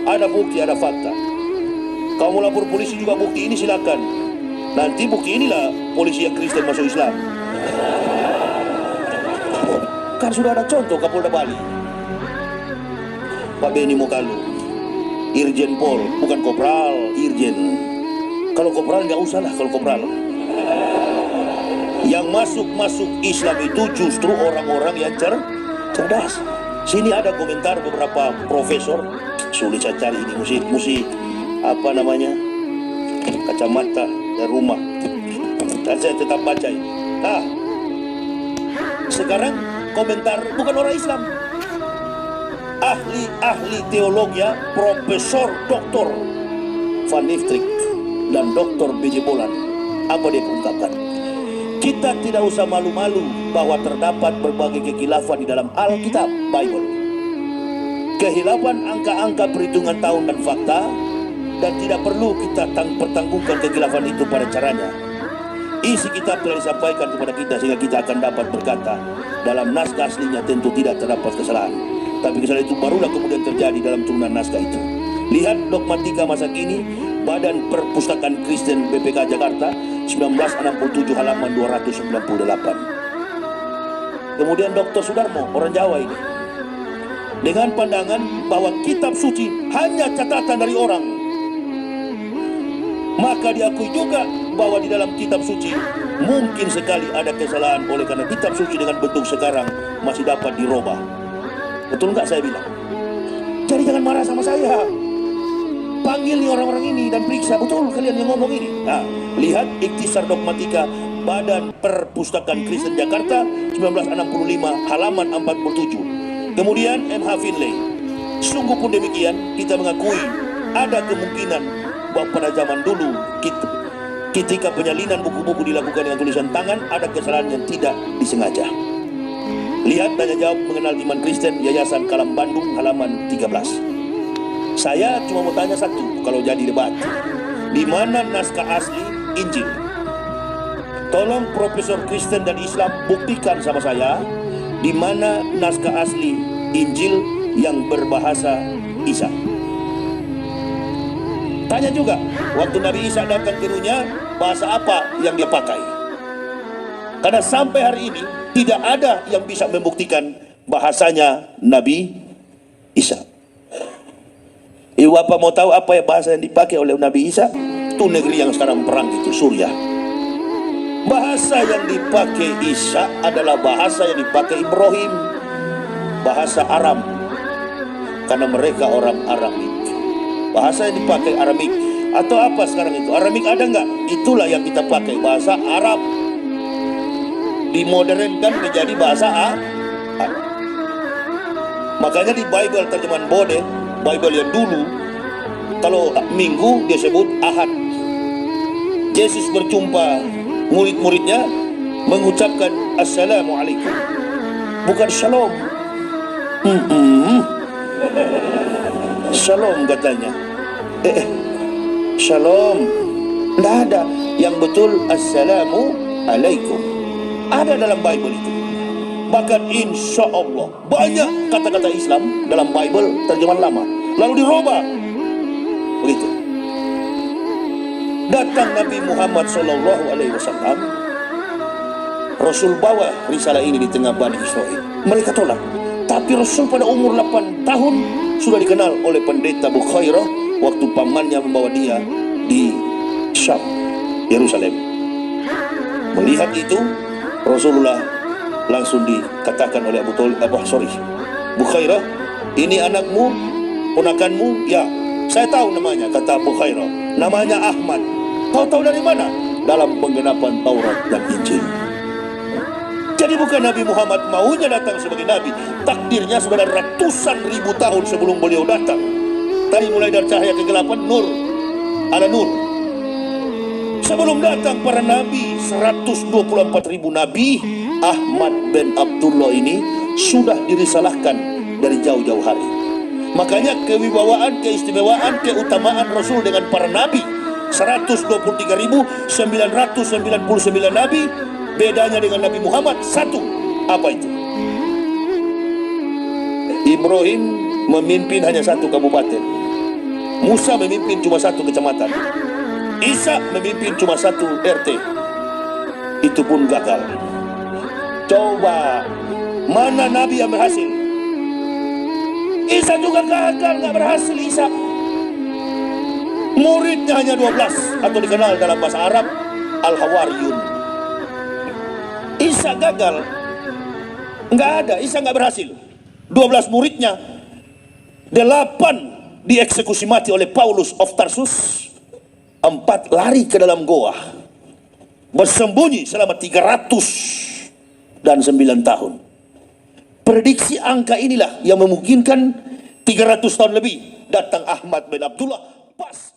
Ada bukti, ada fakta. Kau mau lapor polisi juga bukti ini silakan. Nanti bukti inilah polisi yang Kristen masuk Islam. Kan sudah ada contoh Kapolda Bali, Pak Beni Mokalu, Irjen Pol, bukan Kopral, Irjen. Kalau Kopral nggak usah lah, kalau Kopral. Yang masuk Islam itu justru orang-orang yang cerdas. Sini ada komentar beberapa profesor, sulit saya cari ini, mesti apa namanya, kacamata dan rumah. Dan saya tetap baca ini. Nah, sekarang komentar bukan orang Islam, ahli teologi, Profesor Dr. Van Niftrick dan Dr. B.J. Bolan. Apa dia ungkapkan? Kita tidak usah malu-malu bahwa terdapat berbagai kekhilafan di dalam Alkitab, Bible. Kekhilafan angka-angka perhitungan tahun dan fakta, dan tidak perlu kita pertanggungkan kekhilafan itu pada caranya. Isi kitab telah disampaikan kepada kita sehingga kita akan dapat berkata, dalam naskah aslinya tentu tidak terdapat kesalahan. Tapi kesalahan itu barulah kemudian terjadi dalam turunan naskah itu. Lihat dogmatika masa kini, Badan Perpustakaan Kristen BPK Jakarta, 1967 halaman 298. Kemudian Dr. Sudarmo, orang Jawa ini, dengan pandangan bahwa kitab suci hanya catatan dari orang, maka diakui juga bahwa di dalam kitab suci mungkin sekali ada kesalahan, oleh karena kitab suci dengan bentuk sekarang masih dapat dirubah. Betul nggak saya bilang? Jadi jangan marah sama saya. Panggil nih orang-orang ini dan periksa, betul kalian yang ngomong ini. Nah, lihat Ikhtisar Dogmatika Badan Perpustakaan Kristen Jakarta 1965 halaman 47. Kemudian M.H. Finlay. Sungguh pun demikian, kita mengakui ada kemungkinan bahwa pada zaman dulu ketika penyalinan buku-buku dilakukan dengan tulisan tangan, ada kesalahan yang tidak disengaja. Lihat tanya jawab mengenal iman Kristen Yayasan Kalam Bandung halaman 13. Saya cuma mau tanya satu, kalau jadi debat, di mana naskah asli Injil? Tolong Profesor Kristen dan Islam buktikan sama saya, di mana naskah asli Injil yang berbahasa Isa. Tanya juga, waktu Nabi Isa datang ke dunia, bahasa apa yang dia pakai? Karena sampai hari ini tidak ada yang bisa membuktikan bahasanya Nabi Isa. Ibu Bapak mau tahu apa ya bahasa yang dipakai oleh Nabi Isa? Itu negeri yang sekarang perang itu, Suriah. Bahasa yang dipakai Isa adalah bahasa yang dipakai Ibrahim, bahasa Aram, karena mereka orang Aramik. Bahasa yang dipakai Aramik. Atau apa sekarang itu? Aramik ada nggak? Itulah yang kita pakai, bahasa Arab. Dimodernkan menjadi bahasa Arab. Makanya di Bible terjemahan Bode, Bible yang dulu, kalau minggu dia sebut Ahad. Yesus berjumpa murid-muridnya mengucapkan Assalamualaikum, bukan Shalom. Shalom katanya. Shalom. Tidak ada. Yang betul Assalamualaikum. Ada dalam Bible itu. Bahkan insya Allah banyak kata-kata Islam dalam Bible terjemahan lama lalu dirubah. Begitu. Datang Nabi Muhammad SAW, Rasul bawa risalah ini di tengah Bani Israel. Mereka tolak. Tapi Rasul pada umur 8 tahun sudah dikenal oleh pendeta Bukhairah waktu pamannya membawa dia di Syam, Yerusalem. Melihat itu, Rasulullah langsung dikatakan oleh Bukhairah, ini anakmu, ponakanmu? Ya, saya tahu namanya, kata Bukhairah. Namanya Ahmad. Kau tahu dari mana? Dalam penggenapan Taurat dan Injil. Jadi bukan Nabi Muhammad maunya datang sebagai Nabi. Takdirnya sudah ratusan ribu tahun sebelum beliau datang. Tadi mulai dari cahaya kegelapan, nur. Ada nur. Sebelum datang para Nabi, 124 ribu Nabi, Ahmad bin Abdullah ini sudah dirisalahkan dari jauh-jauh hari. Makanya kewibawaan, keistimewaan, keutamaan Rasul dengan para Nabi 123.999 Nabi, bedanya dengan Nabi Muhammad satu. Apa itu? Ibrahim memimpin hanya satu kabupaten, Musa memimpin cuma satu kecamatan, Isa memimpin cuma satu RT. Itu pun gagal. Coba, mana nabi yang berhasil? Isa juga gagal, nggak berhasil Isa. Muridnya hanya 12, atau dikenal dalam bahasa Arab Al-Hawariyun. Isa gagal, nggak ada, Isa nggak berhasil. 12 muridnya, 8 dieksekusi mati oleh Paulus of Tarsus, 4 lari ke dalam goa, bersembunyi selama 309 tahun. Prediksi angka inilah yang memungkinkan 300 tahun lebih datang Ahmad bin Abdullah pas